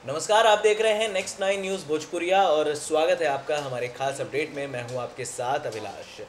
नमस्कार, आप देख रहे हैं नेक्स्ट 9 न्यूज़ भोजपुरिया और स्वागत है आपका हमारे खास अपडेट में। मैं हूं आपके साथ अभिलाष।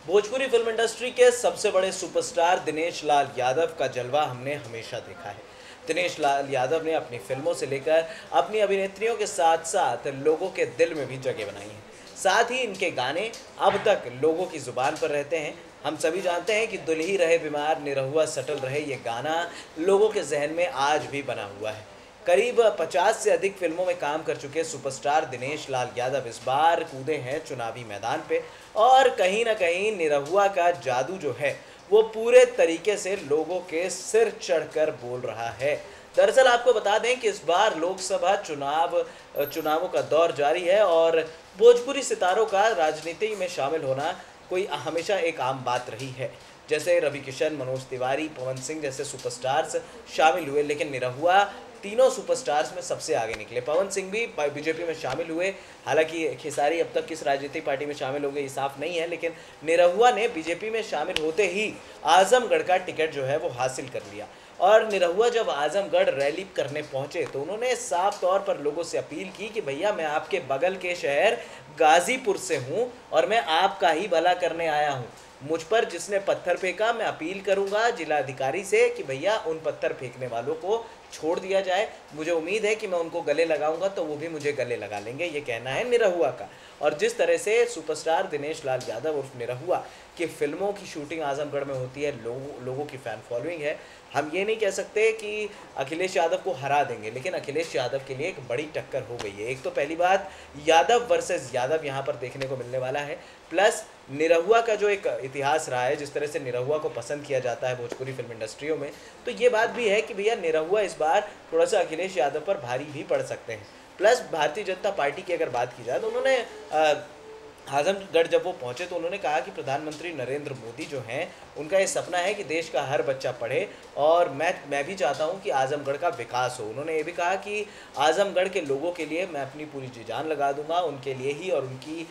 भोजपुरी फिल्म इंडस्ट्री के सबसे बड़े सुपरस्टार दिनेश लाल यादव का जलवा हमने हमेशा देखा है। दिनेश लाल यादव ने अपनी फिल्मों से लेकर अपनी अभिनेत्रियों के साथ साथ लोगों के दिल में भी जगह बनाई है। साथ ही इनके गाने अब तक लोगों की ज़ुबान पर रहते हैं। हम सभी जानते हैं कि दुल्ही रहे बीमार निरहुआ सटल रहे, ये गाना लोगों के जहन में आज भी बना हुआ है। करीब 50 से अधिक फिल्मों में काम कर चुके सुपरस्टार दिनेश लाल यादव इस बार कूदे हैं चुनावी मैदान पे और कहीं ना कहीं निरहुआ का जादू जो है वो पूरे तरीके से लोगों के सिर चढ़कर बोल रहा है। दरअसल आपको बता दें कि इस बार लोकसभा चुनावों का दौर जारी है और भोजपुरी सितारों का राजनीति में शामिल होना कोई हमेशा एक आम बात रही है। जैसे रवि किशन, मनोज तिवारी, पवन सिंह जैसे सुपरस्टार्स शामिल हुए, लेकिन निरहुआ तीनों सुपरस्टार्स में सबसे आगे निकले। पवन सिंह भी बीजेपी में शामिल हुए, हालांकि खेसारी अब तक किस राजनीतिक पार्टी में शामिल हो गए ये साफ नहीं है, लेकिन निरहुआ ने बीजेपी में शामिल होते ही आजमगढ़ का टिकट जो है वो हासिल कर लिया। और निरहुआ जब आजमगढ़ रैली करने पहुंचे तो उन्होंने साफ तौर पर लोगों से अपील की कि भैया मैं आपके बगल के शहर गाजीपुर से हूं और मैं आपका ही भला करने आया हूं। मुझ पर जिसने पत्थर फेंका मैं अपील करूंगा जिलाधिकारी से कि भैया उन पत्थर फेंकने वालों को छोड़ दिया जाए। मुझे उम्मीद है कि मैं उनको गले लगाऊंगा तो वो भी मुझे गले लगा लेंगे, ये कहना है निरहुआ का। और जिस तरह से सुपरस्टार दिनेश लाल यादव उर्फ निरहुआ की फिल्मों की शूटिंग आजमगढ़ में होती है, लोगों की फ़ैन फॉलोइंग है। हम ये नहीं कह सकते कि अखिलेश यादव को हरा देंगे, लेकिन अखिलेश यादव के लिए एक बड़ी टक्कर हो गई है। एक तो पहली बात यादव वर्सेस यादव यहाँ पर देखने को मिलने वाला है, प्लस निरहुआ का जो एक इतिहास रहा है, जिस तरह से निरहुआ को पसंद किया जाता है भोजपुरी फिल्म इंडस्ट्रियों में, तो ये बात भी है कि भैया निरहुआ इस बार थोड़ा सा अखिलेश यादव पर भारी भी पड़ सकते हैं। प्लस भारतीय जनता पार्टी की अगर बात की जाए तो उन्होंने आजमगढ़ जब वो पहुंचे तो उन्होंने कहा कि प्रधानमंत्री नरेंद्र मोदी जो हैं उनका ये सपना है कि देश का हर बच्चा पढ़े और मैं भी चाहता हूं कि आजमगढ़ का विकास हो। उन्होंने ये भी कहा कि आजमगढ़ के लोगों के लिए मैं अपनी पूरी जी जान लगा दूंगा, उनके लिए ही और उनकी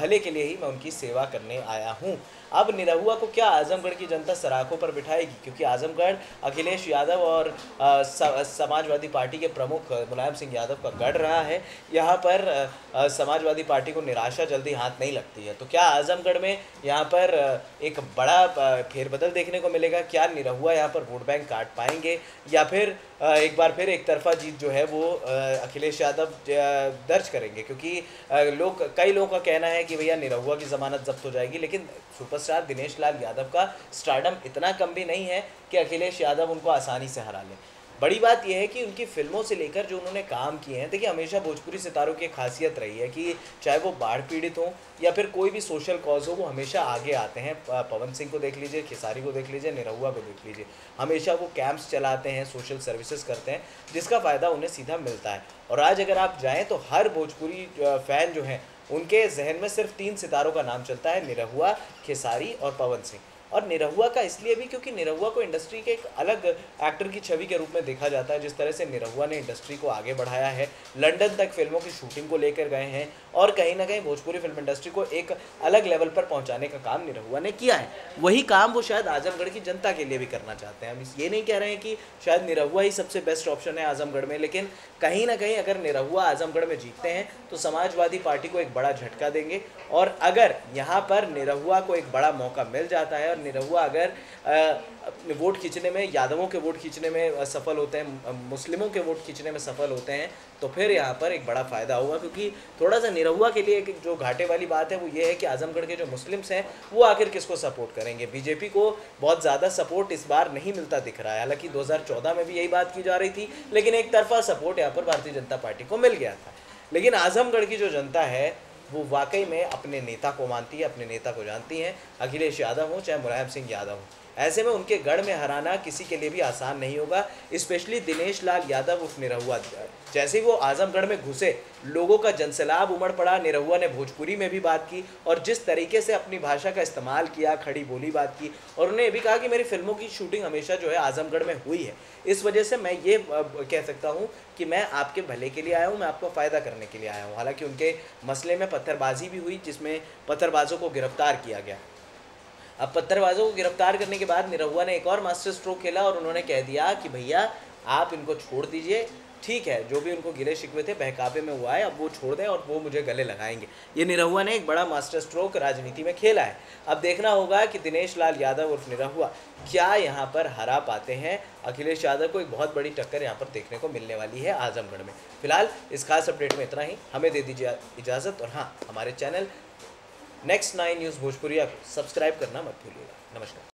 भले के लिए ही मैं उनकी सेवा करने आया हूँ। अब निरहुआ को क्या आजमगढ़ की जनता सराखों पर बिठाएगी, क्योंकि आजमगढ़ अखिलेश यादव और समाजवादी पार्टी के प्रमुख मुलायम सिंह यादव का गढ़ रहा है। यहाँ पर समाजवादी पार्टी को निराशा जल्दी हाथ नहीं लगती है। तो क्या आजमगढ़ में यहाँ पर एक बड़ा फेरबदल देखने को मिलेगा? क्या निरहुआ यहाँ पर वोट बैंक काट पाएंगे या फिर एक बार फिर एक तरफा जीत जो है वो अखिलेश यादव दर्ज करेंगे? क्योंकि कई लोगों का कहना है कि भैया निरहुआ की ज़मानत जब्त हो जाएगी, लेकिन सुपरस्टार दिनेश लाल यादव का स्टारडम इतना कम भी नहीं है कि अखिलेश यादव उनको आसानी से हरा लें। बड़ी बात यह है कि उनकी फिल्मों से लेकर जो उन्होंने काम किए हैं, देखिए हमेशा भोजपुरी सितारों की एक खासियत रही है कि चाहे वो बाढ़ पीड़ित हो या फिर कोई भी सोशल कॉज हो, वो हमेशा आगे आते हैं। पवन सिंह को देख लीजिए, खेसारी को देख लीजिए, निरहुआ को देख लीजिए, हमेशा वो कैंप्स चलाते हैं, सोशल सर्विसेज करते हैं, जिसका फ़ायदा उन्हें सीधा मिलता है। और आज अगर आप जाएँ तो हर भोजपुरी फ़ैन जो हैं उनके जहन में सिर्फ 3 सितारों का नाम चलता है, निरहुआ, खेसारी और पवन सिंह। और निरहुआ का इसलिए भी क्योंकि निरहुआ को इंडस्ट्री के एक अलग एक्टर की छवि के रूप में देखा जाता है। जिस तरह से निरहुआ ने इंडस्ट्री को आगे बढ़ाया है, लंदन तक फिल्मों की शूटिंग को लेकर गए हैं और कहीं ना कहीं भोजपुरी फिल्म इंडस्ट्री को एक अलग लेवल पर पहुंचाने का काम निरहुआ ने किया है। वही काम वो शायद आजमगढ़ की जनता के लिए भी करना चाहते हैं। हम ये नहीं कह रहे हैं कि शायद निरहुआ ही सबसे बेस्ट ऑप्शन है आजमगढ़ में, लेकिन कहीं ना कहीं अगर निरहुआ आजमगढ़ में जीतते हैं तो समाजवादी पार्टी को एक बड़ा झटका देंगे। और अगर यहाँ पर निरहुआ को एक बड़ा मौका मिल जाता है और निरहुआ अगर वोट खींचने में, यादवों के वोट खींचने में सफल होते हैं, मुस्लिमों के वोट खींचने में सफल होते हैं, तो फिर यहाँ पर एक बड़ा फ़ायदा होगा। क्योंकि थोड़ा सा निरहुआ के लिए जो घाटे वाली बात है वो ये है कि आजमगढ़ के जो मुस्लिम्स हैं वो आखिर किसको सपोर्ट करेंगे। बीजेपी को बहुत ज़्यादा सपोर्ट इस बार नहीं मिलता दिख रहा है। हालांकि 2014 में भी यही बात की जा रही थी, लेकिन एक तरफा सपोर्ट यहाँ पर भारतीय जनता पार्टी को मिल गया था। लेकिन आजमगढ़ की जो जनता है वो वाकई में अपने नेता को मानती है, अपने नेता को जानती हैं। अखिलेश यादव हो चाहे मुलायम सिंह यादव हो, ऐसे में उनके गढ़ में हराना किसी के लिए भी आसान नहीं होगा। स्पेशली दिनेश लाल यादव उर्फ निरहुआ, जैसे ही वो आजमगढ़ में घुसे लोगों का जनसैलाब उमड़ पड़ा। निरहुआ ने भोजपुरी में भी बात की और जिस तरीके से अपनी भाषा का इस्तेमाल किया, खड़ी बोली बात की, और उन्होंने ये भी कहा कि मेरी फिल्मों की शूटिंग हमेशा जो है आजमगढ़ में हुई है, इस वजह से मैं ये कह सकता हूँ कि मैं आपके भले के लिए आया हूँ, मैं आपको फ़ायदा करने के लिए आया हूँ। हालांकि उनके मसले में पत्थरबाजी भी हुई, जिसमें पत्थरबाजों को गिरफ्तार किया गया। अब पत्थरबाजों को गिरफ्तार करने के बाद निरहुआ ने एक और मास्टर स्ट्रोक खेला और उन्होंने कह दिया कि भैया आप इनको छोड़ दीजिए, ठीक है, जो भी उनको गिले शिकवे थे बहकावे में हुआ है, अब वो छोड़ दें और वो मुझे गले लगाएंगे। ये निरहुआ ने एक बड़ा मास्टर स्ट्रोक राजनीति में खेला है। अब देखना होगा कि दिनेश लाल यादव उर्फ निरहुआ क्या यहाँ पर हरा पाते हैं। अखिलेश यादव को एक बहुत बड़ी टक्कर यहाँ पर देखने को मिलने वाली है आजमगढ़ में। फिलहाल इस खास अपडेट में इतना ही, हमें दे दीजिए इजाज़त और हाँ, हमारे चैनल नेक्स्ट 9 न्यूज़ भोजपुरिया को सब्सक्राइब करना मत भूलिएगा। नमस्कार।